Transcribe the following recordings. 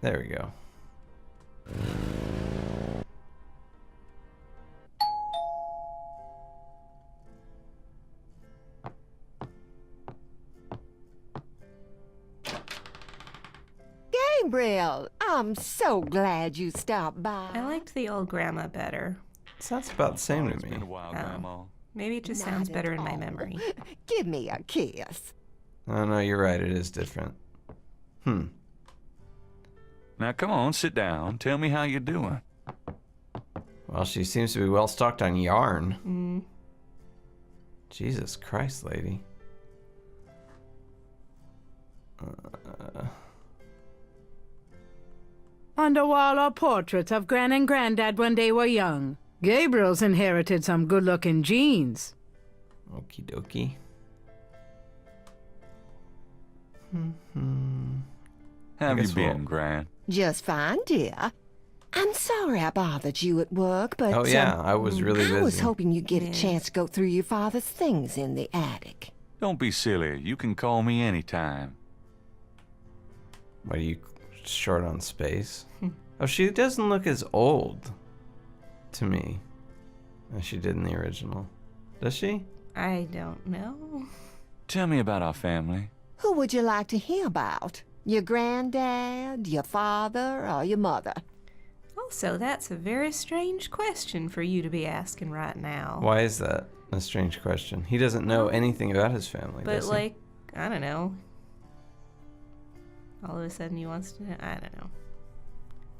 There we go. Gabriel, I'm so glad you stopped by. I liked the old grandma better. Sounds about the same to It's me. been a while, Grandma. Maybe it just Not sounds at better in my all. memory. Give me a kiss. Oh no, you're right. It is different. Now come on, sit down. Tell me how you're doing. Well, she seems to be well stocked on yarn. Jesus Christ, lady. On the wall are portraits of Gran and Granddad when they were young. Gabriel's inherited some good-looking genes. Okie dokie. How have you guess been, we'll- Gran? Just fine, dear. I'm sorry I bothered you at work, but Oh yeah, I was really I was busy. hoping you'd get a Yeah. chance to go through your father's things in the attic. Don't be silly. You can call me anytime. What, are you short on space? Oh, she doesn't look as old to me as she did in the original. Does she? I don't know. Tell me about our family. Who would you like to hear about? Your granddad, your father, or your mother? Also, that's a very strange question for you to be asking right now. Why is that a strange question? He doesn't know anything about his family, But does he? like, I don't know. All of a sudden he wants to know. I don't know.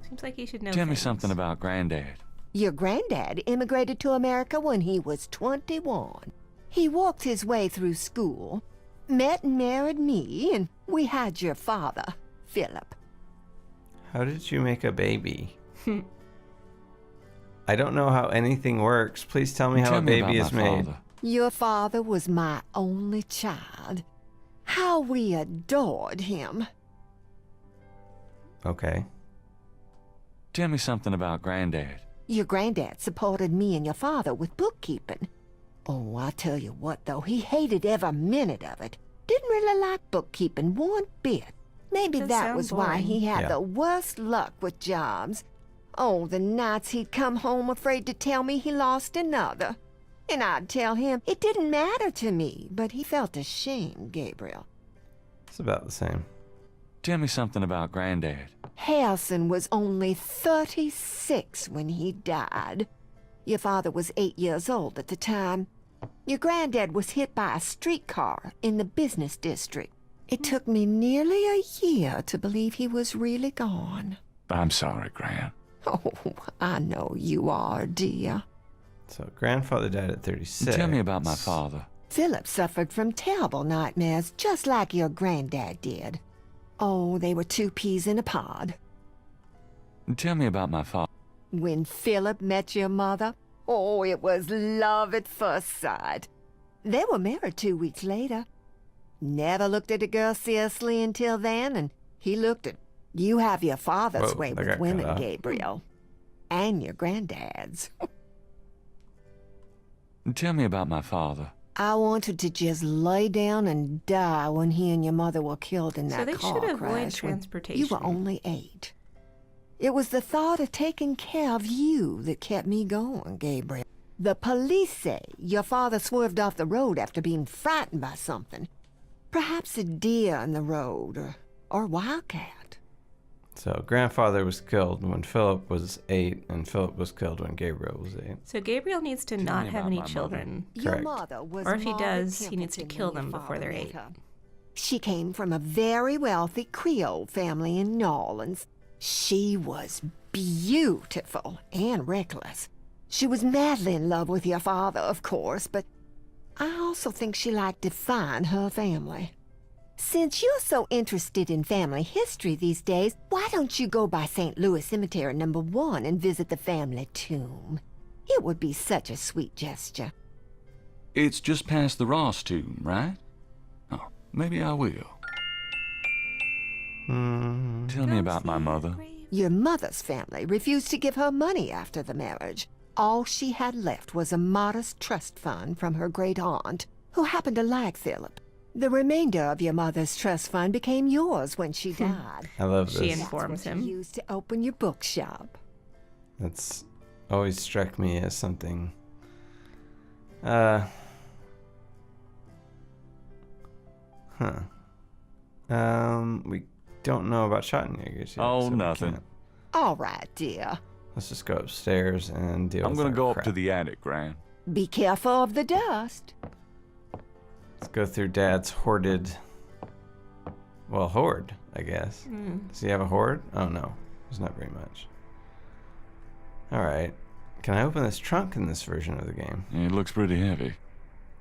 Seems like he should know Tell me things. something about Granddad. Your granddad immigrated to America when he was 21. He worked his way through school, met and married me, and we had your father, Philip. How did you make a baby? I don't know how anything works. Please tell me how Tell a me baby about is my made. father. Your father was my only child. How we adored him. Okay. Tell me something about Granddad. Your granddad supported me and your father with bookkeeping. Oh, I tell you what, though, he hated every minute of it. Didn't really like bookkeeping one bit. Maybe Does that sound was why he had Yeah. the worst luck with jobs. Oh, the nights he'd come home afraid to tell me he lost another. And I'd tell him it didn't matter to me, but he felt ashamed, Gabriel. It's about the same. Tell me something about Granddad. Harrison was only 36 when he died. Your father was 8 years old at the time. Your granddad was hit by a streetcar in the business district. It took me nearly a year to believe he was really gone. I'm sorry, Gran. Oh, I know you are, dear. So grandfather died at 36. Tell me about my father. Philip suffered from terrible nightmares, just like your granddad did. Oh, they were two peas in a pod. Tell me about my father. When Philip met your mother, oh, it was love at first sight. They were married 2 weeks later. Never looked at a girl seriously until then, and he looked at... You have your father's Whoa, way that with got cut women, off. Gabriel. And your granddad's. Tell me about my father. I wanted to just lay down and die when he and your mother were killed in So that they car should avoid crash when transportation. you were only 8. It was the thought of taking care of you that kept me going, Gabriel. The police say your father swerved off the road after being frightened by something. Perhaps a deer in the road, or a wildcat. So grandfather was killed when Philip was 8, and Philip was killed when Gabriel was 8. So Gabriel needs to me not have about any my mother. children. Your Correct. mother was Or if he Margaret does, he needs to Templeton kill when your them before father they're met 8. her. She came from a very wealthy Creole family in New Orleans. She was beautiful and reckless. She was madly in love with your father, of course, but I also think she liked to find her family. Since you're so interested in family history these days, why don't you go by St. Louis Cemetery No. 1 and visit the family tomb? It would be such a sweet gesture. It's just past the Ross tomb, right? Oh, maybe I will. Tell me about my mother. Your mother's family refused to give her money after the marriage. All she had left was a modest trust fund from her great aunt, who happened to like Philip. The remainder of your mother's trust fund became yours when she died. I love She this. informs That's what him. you used to open your bookshop. That's always struck me as something. We don't know about Schottenjägers yet. Oh, so we nothing. can't. All right, dear. Let's just go upstairs and deal I'm with gonna our go up crap. to the attic, Gran. Be careful of the dust. Let's go through Dad's hoarded. Well, hoard, I guess. Does he have a hoard? Oh no, there's not very much. All right. Can I open this trunk in this version of the game? Yeah, it looks pretty heavy.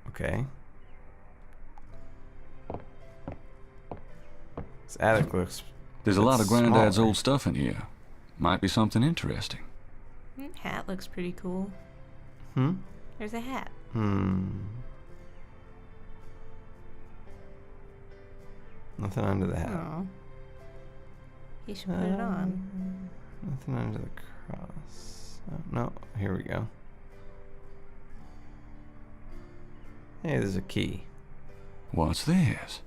Okay. This attic looks. There's a lot of It's Granddad's smaller. old stuff in here. Might be something interesting. Hat looks pretty cool. Hmm. There's a hat. Nothing under the hat. Oh. You should put it on. Nothing under the cross. Oh, no, here we go. Hey, there's a key. What's this?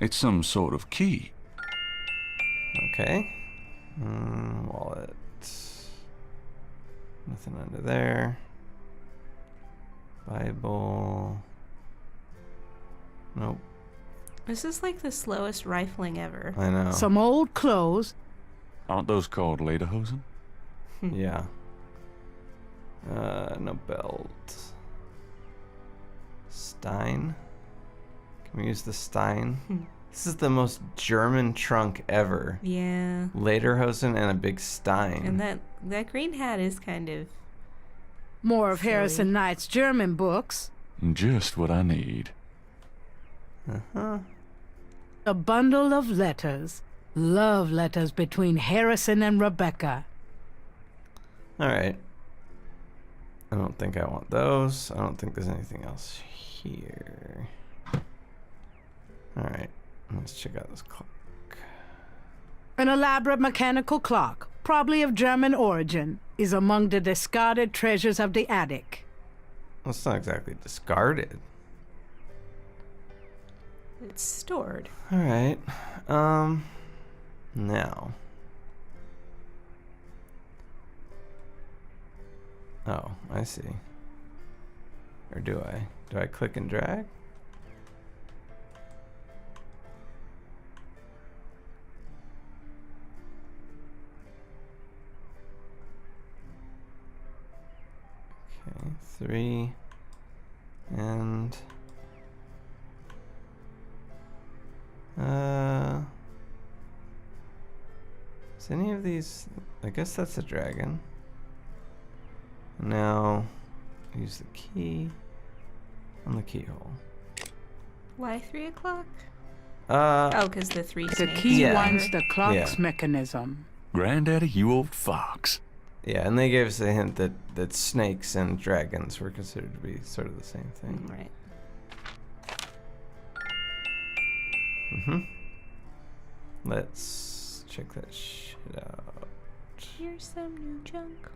It's some sort of key. Okay. Wallet. Nothing under there. Bible. Nope. This is like the slowest rifling ever. I know. Some old clothes. Aren't those called lederhosen? Yeah. No belt. Stein. Can we use the Stein? This is the most German trunk ever. Yeah. Lederhosen and a big Stein. And that green hat is kind of... More of Silly. Harrison Knight's German books. Just what I need. Uh-huh. A bundle of letters. Love letters between Harrison and Rebecca. Alright. I don't think I want those. I don't think there's anything else here. Alright. Let's check out this clock. An elaborate mechanical clock, probably of German origin, is among the discarded treasures of the attic. Well, it's not exactly discarded. It's stored. Alright. Now. Oh, I see. Or do I? Do I click and drag? Okay, 3. And... Is any of these... I guess that's a dragon. Now, use the key on the keyhole. Why 3 o'clock? Oh, Oh, because the 3 The snakes. key Yeah. winds the clock's Yeah. mechanism. Granddaddy, you old fox. yeah, and they gave us a hint that snakes and dragons were considered to be sort of the same thing. Right. Let's check that shit out. Here's some new junk.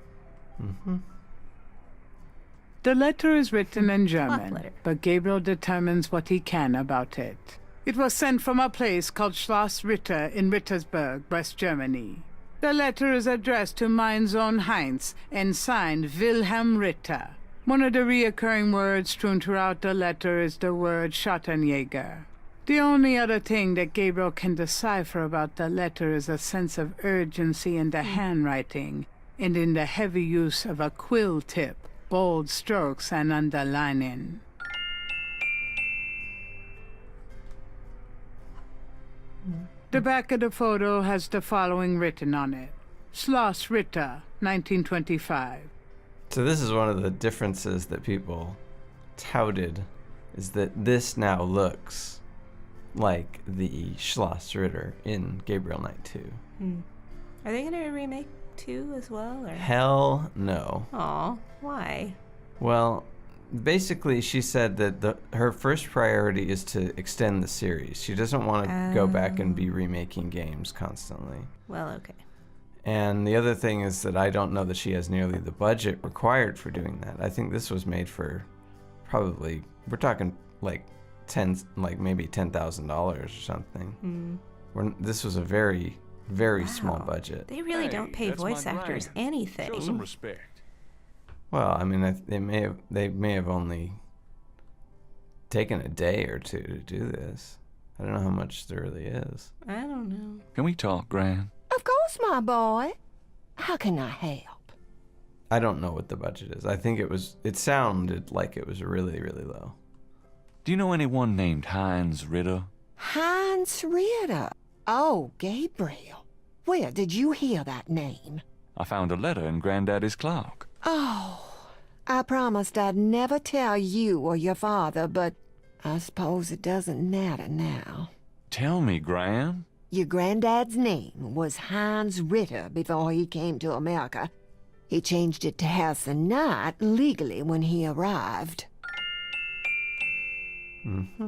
The letter is written in letter. German, but Gabriel determines what he can about it. It was sent from a place called Schloss Ritter in Rittersberg, West Germany. The letter is addressed to mein Sohn Heinz and signed Wilhelm Ritter. One of the reoccurring words strewn throughout the letter is the word Schottenjäger. The only other thing that Gabriel can decipher about the letter is a sense of urgency in the handwriting and in the heavy use of a quill tip, bold strokes, and underlining. The back of the photo has the following written on it. Schloss Ritter, 1925. So this is one of the differences that people touted, is that this now looks like the Schloss Ritter in Gabriel Knight 2. Are they going to remake 2 as well? Or? Hell no. Aw, why? Well, basically she said that her first priority is to extend the series. She doesn't want to go back and be remaking games constantly. Well, okay. And the other thing is that I don't know that she has nearly the budget required for doing that. I think this was made for probably, we're talking like maybe $10,000 or something. This was a very, very small budget. They really don't pay voice actors anything. Show some respect. Well, I mean, they may have only taken a day or two to do this. I don't know how much there really is. I don't know. Can we talk, Gran? Of course, my boy. How can I help? I don't know what the budget is. I think it sounded like it was really, really low. Do you know anyone named Heinz Ritter? Heinz Ritter. Oh, Gabriel. Where did you hear that name? I found a letter in Granddaddy's clock. Oh, I promised I'd never tell you or your father, but I suppose it doesn't matter now. Tell me, Gran. Your granddad's name was Heinz Ritter before he came to America. He changed it to Harrison Knight legally when he arrived. Mm-hmm.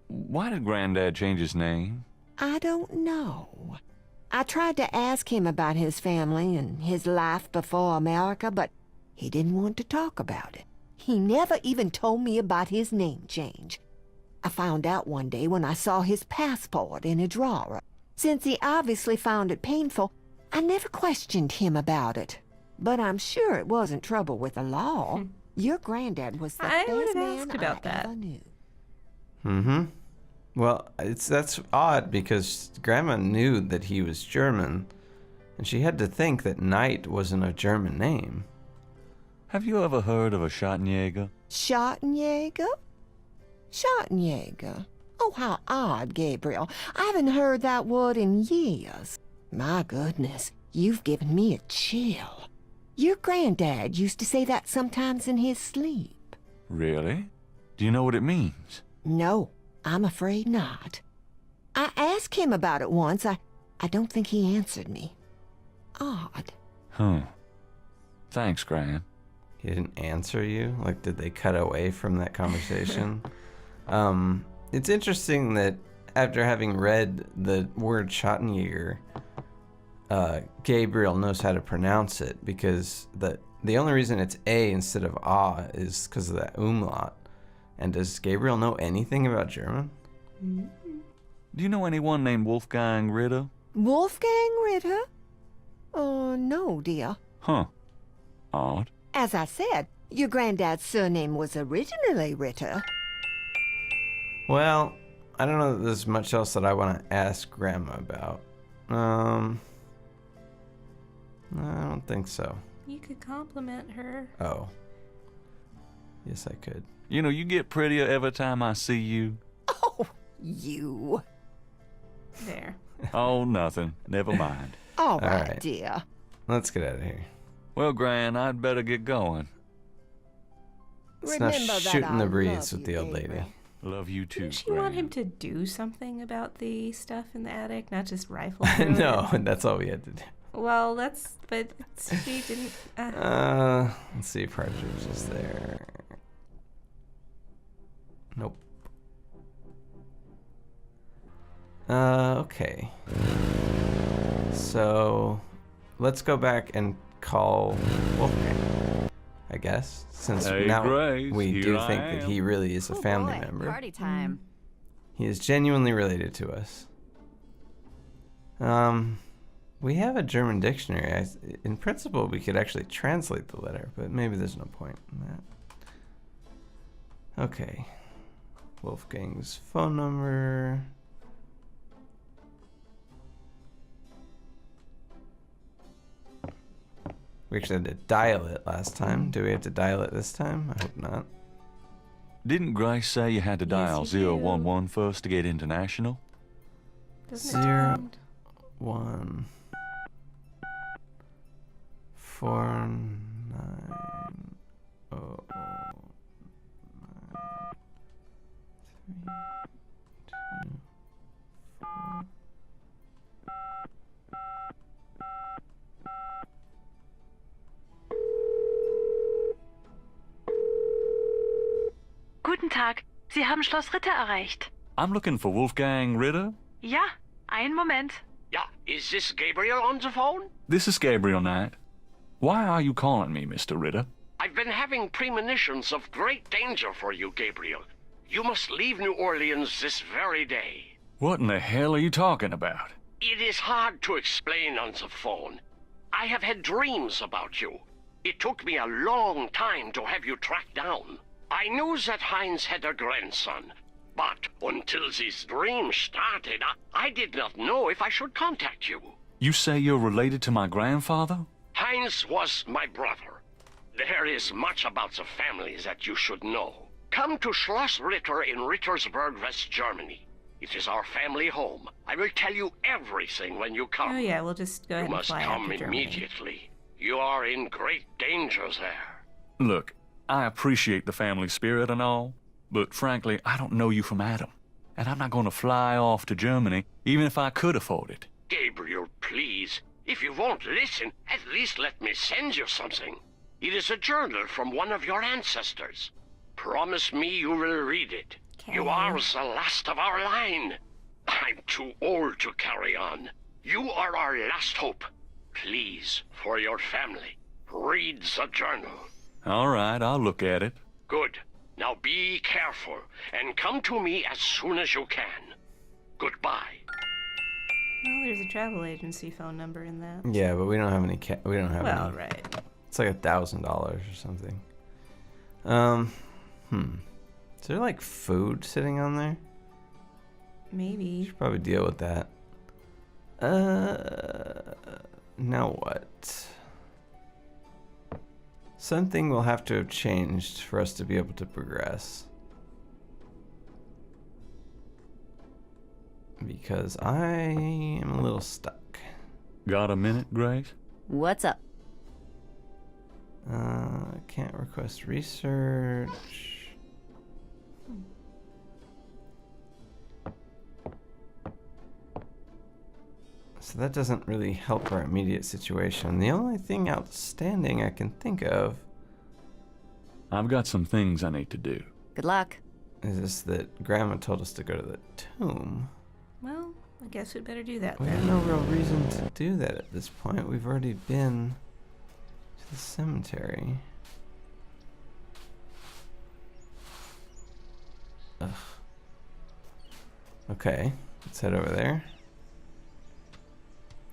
Why did Granddad change his name? I don't know. I tried to ask him about his family and his life before America, but he didn't want to talk about it. He never even told me about his name change. I found out one day when I saw his passport in a drawer. Since he obviously found it painful, I never questioned him about it. But I'm sure it wasn't trouble with the law. Your granddad was the I best would've man asked about I that. ever knew. Mm-hmm. Well, that's odd because Grandma knew that he was German, and she had to think that Knight wasn't a German name. Have you ever heard of a Schottenjäger? Schottenjäger? Schottenjäger? Oh, how odd, Gabriel. I haven't heard that word in years. My goodness, you've given me a chill. Your granddad used to say that sometimes in his sleep. Really? Do you know what it means? No, I'm afraid not. I asked him about it once. I don't think he answered me. Odd. Huh. Thanks, Gran. He didn't answer you? Like, did they cut away from that conversation? It's interesting that after having read the word Schottenjäger, Gabriel knows how to pronounce it, because the only reason it's A instead of A is because of that umlaut. And does Gabriel know anything about German? Do you know anyone named Wolfgang Ritter? Wolfgang Ritter? Oh, no, dear. Huh. Odd. As I said, your granddad's surname was originally Ritter. Well, I don't know that there's much else that I want to ask Grandma about. I don't think so. You could compliment her. Oh. Yes, I could. You know, you get prettier every time I see you. Oh, you. There. Oh, nothing. Never mind. All right. right, dear. Let's get out of here. Well, Gran, I'd better get going. It's not Remember that shooting I the love breeze with you, the old Gabriel. lady. Love you too, Didn't she want him Gran. to do something about the stuff in the attic, not just rifle through it? No, that's all we had to do. Well, but she didn't. Let's see if Partridge is there. Nope. Okay. So, let's go back and call Wolfgang, I guess, since Hey, now Grace, we here do I think that am. he really is a family member. Party time. He is genuinely related to us. We have a German dictionary. In principle, we could actually translate the letter, but maybe there's no point in that. Okay. Wolfgang's phone number. We actually had to dial it last time. Do we have to dial it this time? I hope not. Didn't Grace say you had to dial Yes, you do. 011 first to get international? Doesn't it 0, sound- 1, 4, 9, 0, 9, 3, 2, 4. Guten Tag, Sie haben Schloss Ritter erreicht. I'm looking for Wolfgang Ritter. Ja, einen Moment. Yeah, is this Gabriel on the phone? This is Gabriel Knight. Why are you calling me, Mr. Ritter? I've been having premonitions of great danger for you, Gabriel. You must leave New Orleans this very day. What in the hell are you talking about? It is hard to explain on the phone. I have had dreams about you. It took me a long time to have you tracked down. I knew that Heinz had a grandson, but until these dreams started, I did not know if I should contact you. You say you're related to my grandfather? Heinz was my brother. There is much about the family that you should know. Come to Schloss Ritter in Rittersberg, West Germany. It is our family home. I will tell you everything when you come. Oh yeah, we'll just go ahead You and must fly come after Germany. immediately. You are in great danger there. Look, I appreciate the family spirit and all, but frankly, I don't know you from Adam. And I'm not going to fly off to Germany, even if I could afford it. Gabriel, please. If you won't listen, at least let me send you something. It is a journal from one of your ancestors. Promise me you will read it. Okay. You are the last of our line. I'm too old to carry on. You are our last hope. Please, for your family, read the journal. All right, I'll look at it. Good. Now be careful, and come to me as soon as you can. Goodbye. Well, there's a travel agency phone number in that. Yeah, but we don't have any. We don't have Well, any. right. It's like $1,000 or something. Is there like food sitting on there? Maybe. Should probably deal with that. Now what? Something will have to have changed for us to be able to progress. Because I am a little stuck. Got a minute, Grace? What's up? Can't request research. So that doesn't really help our immediate situation. The only thing outstanding I can think of I've got some things I need to do. Good luck. is just that Grandma told us to go to the tomb. Well, I guess we'd better do that We have then. no real reason to do that at this point. We've already been to the cemetery. Ugh. Okay, let's head over there.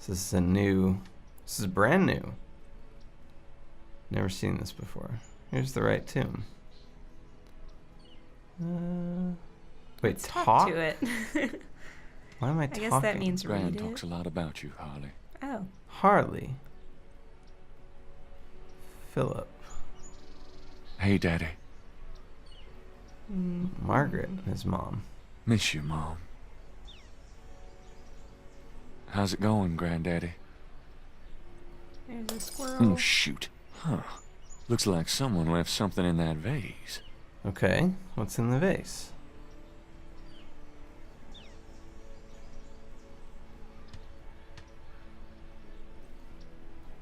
This is brand new. Never seen this before. Here's the right tomb. Wait, Let's talk? talk to it. Why am I I talking? guess that means Gran read talks it. a lot about you, Harley. Oh. Harley. Philip. Hey, Daddy. Margaret, his mom. Miss you, Mom. How's it going, Granddaddy? There's a squirrel. Oh, shoot. Huh. Looks like someone left something in that vase. Okay, what's in the vase?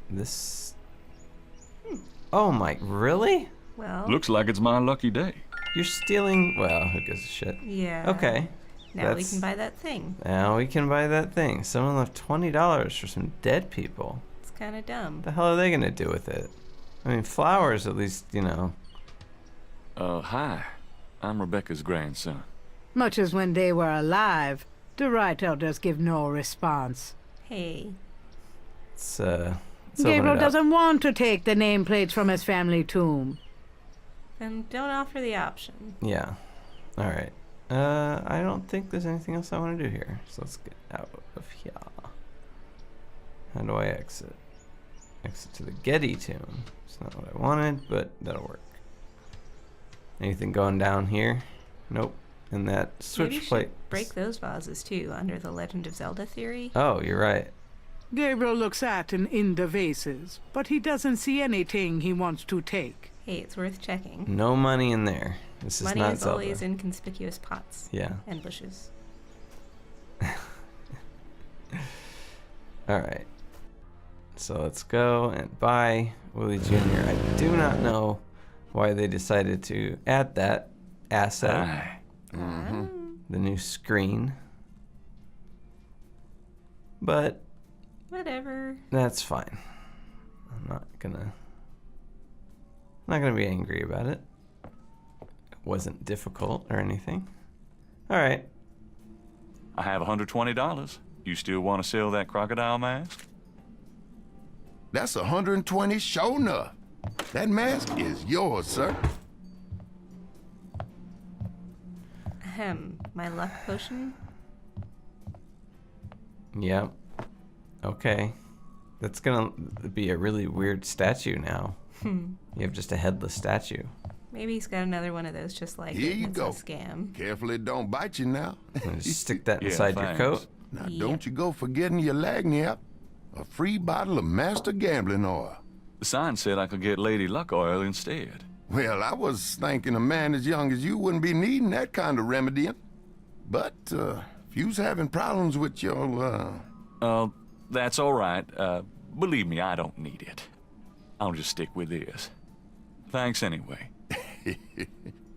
This... Oh my, really? Well, Looks like it's my lucky day. You're stealing... Well, who gives a shit? yeah. Okay. Now we that's- can buy that thing. Now we can buy that thing. Someone left $20 for some dead people. It's kind of dumb. What the hell are they gonna do with it? I mean, flowers at least, you know. Hi. I'm Rebecca's grandson. Much as when they were alive, the right elders give no response. Hey. Let's open Gabriel it up. doesn't want to take the nameplates from his family tomb. Then don't offer the option. Yeah. Alright. I don't think there's anything else I want to do here. So let's get out of here. How do I exit? Exit to the Getty tomb. It's not what I wanted, but that'll work. Anything going down here? Nope. And that Maybe switch you should plate. break those vases too, under the Legend of Zelda theory. Oh, you're right. Gabriel looks at and in the vases, but he doesn't see anything he wants to take. Hey, it's worth checking. No money in there. This is Money not is Zelda. always in conspicuous pots Yeah. and bushes. Alright. So let's go and buy Willie Jr. I do not know why they decided to add that asset. Hi. The new screen. But Whatever. that's fine. I'm not gonna be angry about it. wasn't difficult or anything. All right. I have $120. You still want to sell that crocodile mask? That's 120 sure enough. That mask is yours, sir. Ahem. My luck potion? Yep. Okay. That's gonna be a really weird statue now. You have just a headless statue. Maybe he's got another one of those just like Here it. you It's go. a scam. Careful it don't bite you now. Just stick that Yeah, inside your thanks. coat. Now, Yeah. don't you go forgetting your lagniappe. A free bottle of Master Gambling Oil. The sign said I could get Lady Luck oil instead. Well, I was thinking a man as young as you wouldn't be needing that kind of remedying. But, if you's having problems with your, That's all right. Believe me, I don't need it. I'll just stick with this. Thanks anyway.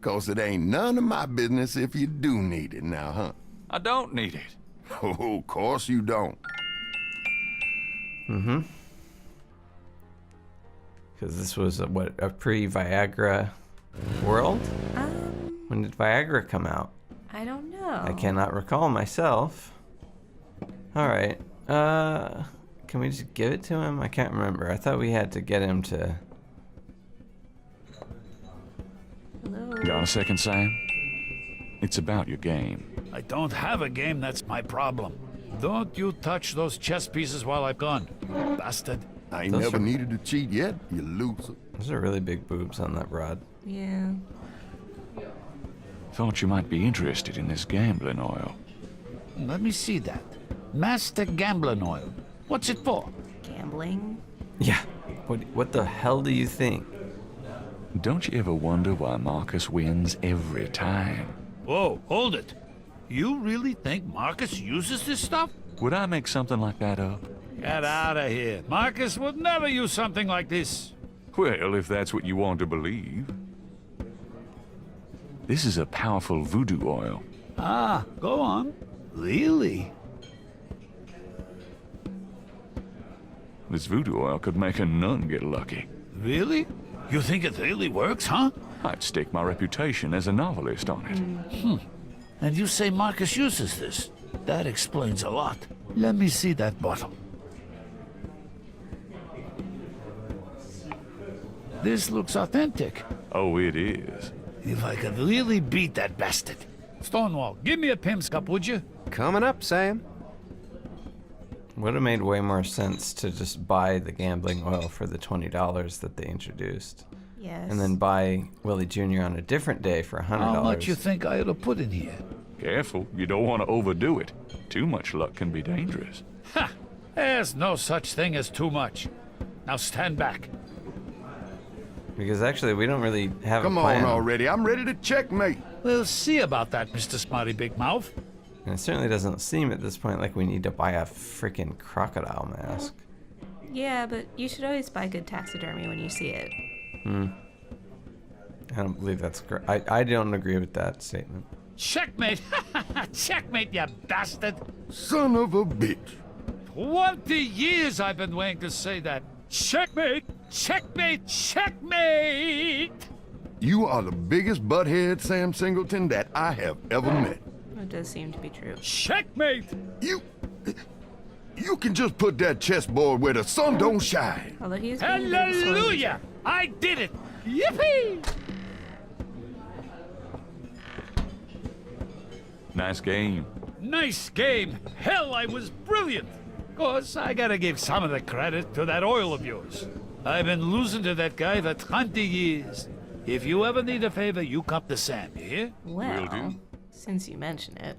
'Cause it ain't none of my business if you do need it now, huh? I don't need it. Oh, of course you don't. Because this was a pre-Viagra world? When did Viagra come out? I don't know. I cannot recall myself. Alright. Can we just give it to him? I can't remember. I thought we had to get him to... Hello. Got a second, Sam? It's about your game. I don't have a game, that's my problem. Don't you touch those chess pieces while I'm gone, you bastard. I ain't Those never are- needed to cheat yet, you loser. Those are really big boobs on that broad. Yeah. Thought you might be interested in this gambling oil. Let me see that. Master Gambling Oil. What's it for? Gambling. Yeah. What the hell do you think? Don't you ever wonder why Marcus wins every time? Whoa, hold it. You really think Marcus uses this stuff? Would I make something like that up? Get out of here. Marcus would never use something like this. Well, if that's what you want to believe. This is a powerful voodoo oil. Ah, go on. Really? This voodoo oil could make a nun get lucky. Really? You think it really works, huh? I'd stake my reputation as a novelist on it. And you say Marcus uses this? That explains a lot. Let me see that bottle. This looks authentic. Oh, it is. If I could really beat that bastard. Stonewall, give me a Pim's cup, would you? Coming up, Sam. Would have made way more sense to just buy the gambling oil for the $20 that they introduced. Yes. And then buy Willie Jr. on a different day for $100. How much you think I ought to put in here? Careful, you don't want to overdo it. Too much luck can be dangerous. Ha! There's no such thing as too much. Now stand back. Because actually, we don't really have Come a plan. on already, I'm ready to checkmate. We'll see about that, Mr. Smarty Big Mouth. And it certainly doesn't seem at this point like we need to buy a freaking crocodile mask. Yeah, but you should always buy good taxidermy when you see it. I don't believe that's correct. I don't agree with that statement. Checkmate! Checkmate, you bastard! Son of a bitch. 20 years I've been waiting to say that. Checkmate! Checkmate! Checkmate! You are the biggest butthead, Sam Singleton, that I have ever met. It does seem to be true. Checkmate! You can just put that chessboard where the sun don't shine. Although he is being a bit of a sword Hallelujah! I did it! Yippee! Nice game. Nice game. Hell, I was brilliant. Course, I gotta give some of the credit to that oil of yours. I've been losing to that guy for 20 years. If you ever need a favor, you come to Sam, you hear? Well, do. since you mention it.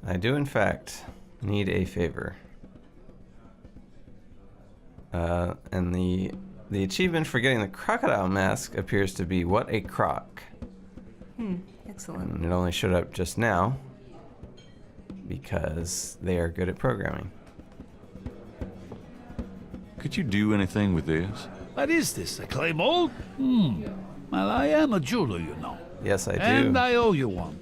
I do, in fact, need a favor. And the achievement for getting the crocodile mask appears to be what a croc. Excellent. And it only showed up just now because they are good at programming. Could you do anything with this? What is this, a clay mold? Well, I am a jeweler, you know. Yes, I do. And I owe you one.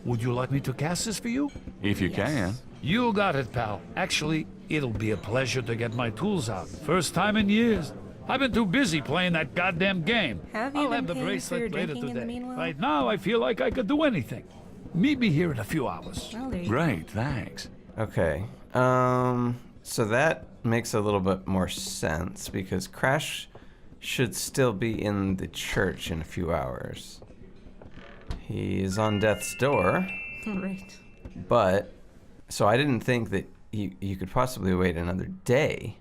Would you like me to cast this for you? If you can. You got it, pal. Actually, it'll be a pleasure to get my tools out. First time in years. I've been too busy playing that goddamn game. Have you I'll been have the paying for your bracelet later drinking in the today. meanwhile? Right now, I feel like I could do anything. Meet me here in a few hours. Well, there you Great, thanks. Okay. So that makes a little bit more sense because Crash should still be in the church in a few hours. He is on death's door. go. Right. But, so I didn't think that you could possibly wait another day.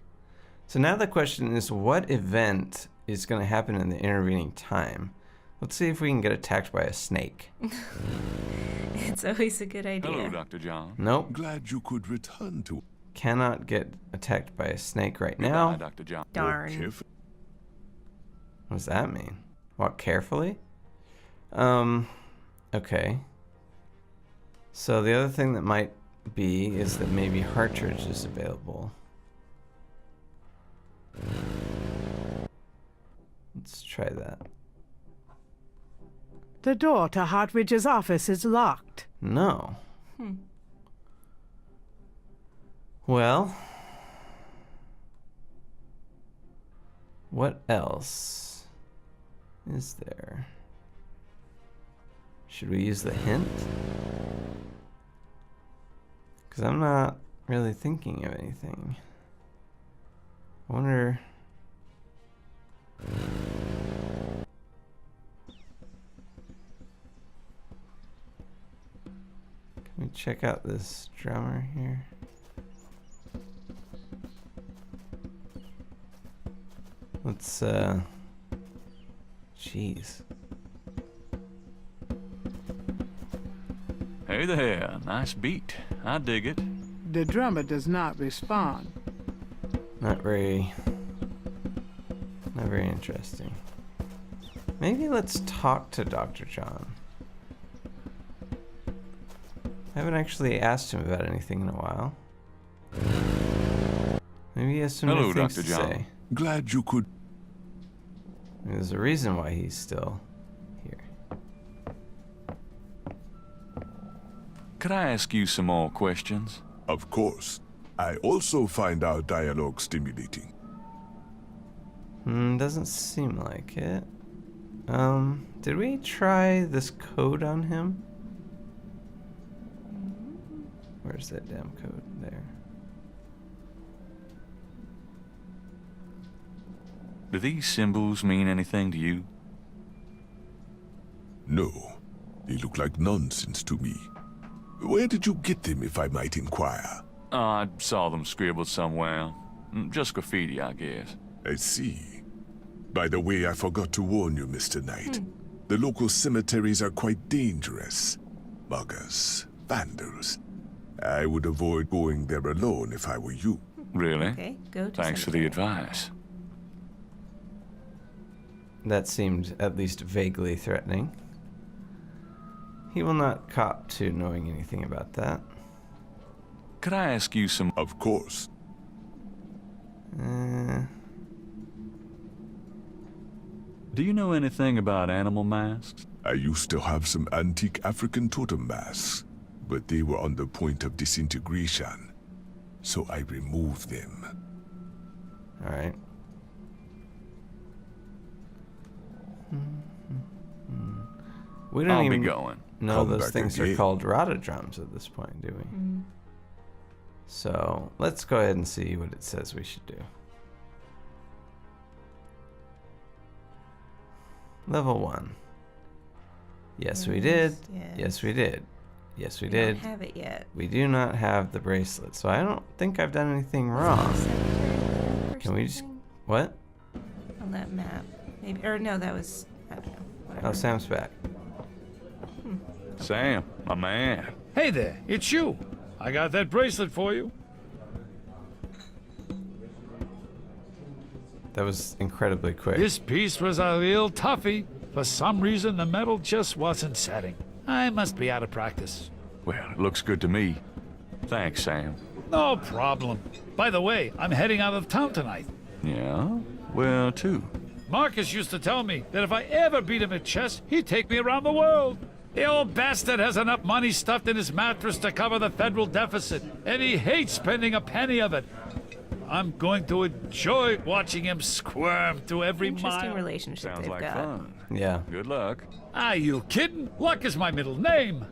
So now the question is, what event is going to happen in the intervening time? Let's see if we can get attacked by a snake. It's always a good idea. Hello, Dr. John. Nope. Glad you could return to. Cannot get attacked by a snake right Goodbye, now. Dr. John. Darn. Careful. What does that mean? Walk carefully? Okay. So the other thing that might be is that maybe Hartridge is available. Let's try that. The door to Hartridge's office is locked. No. Well, what else is there? Should we use the hint? Because I'm not really thinking of anything. I wonder... Can we check out this drummer here? Let's, jeez. Hey there, nice beat. I dig it. The drummer does not respond. Not very interesting. Maybe let's talk to Dr. John. I haven't actually asked him about anything in a while. Maybe he has some Hello, new things Dr. to John. say. Glad you could. There's a reason why he's still here. Could I ask you some more questions? Of course. I also find our dialogue stimulating. Doesn't seem like it. Did we try this code on him? Where's that damn code? There. Do these symbols mean anything to you? No. They look like nonsense to me. Where did you get them, if I might inquire? I saw them scribbled somewhere. Just graffiti, I guess. I see. By the way, I forgot to warn you, Mr. Knight. The local cemeteries are quite dangerous. Muggers, vandals. I would avoid going there alone if I were you. Really? Okay, go to Thanks for the cemetery. advice. That seemed at least vaguely threatening. He will not cop to knowing anything about that. Could I ask you some... Of course. Do you know anything about animal masks? I used to have some antique African totem masks, but they were on the point of disintegration, so I removed them. Alright. We don't I'll even be going. know Come those back things are again. called rotodrums at this point, do we? So let's go ahead and see what it says we should do. Level 1. Yes, we did. Yes, we did. Yes, we We did. don't have it yet. We do not have the bracelet, so I don't think I've done anything wrong. Cemetery or Can we just... something What? on that map? Maybe, or no, that was, I don't know. Whatever. Oh, Sam's back. Sam, my man. Hey there, it's you. I got that bracelet for you. That was incredibly quick. This piece was a real toughie. For some reason, the metal just wasn't setting. I must be out of practice. Well, it looks good to me. Thanks, Sam. No problem. By the way, I'm heading out of town tonight. Yeah? Where to? Marcus used to tell me that if I ever beat him at chess, he'd take me around the world. The old bastard has enough money stuffed in his mattress to cover the federal deficit, and he hates spending a penny of it. I'm going to enjoy watching him squirm through every Interesting mile. relationship Sounds they've like got. fun. Yeah. Good luck. Are you kidding? Luck is my middle name.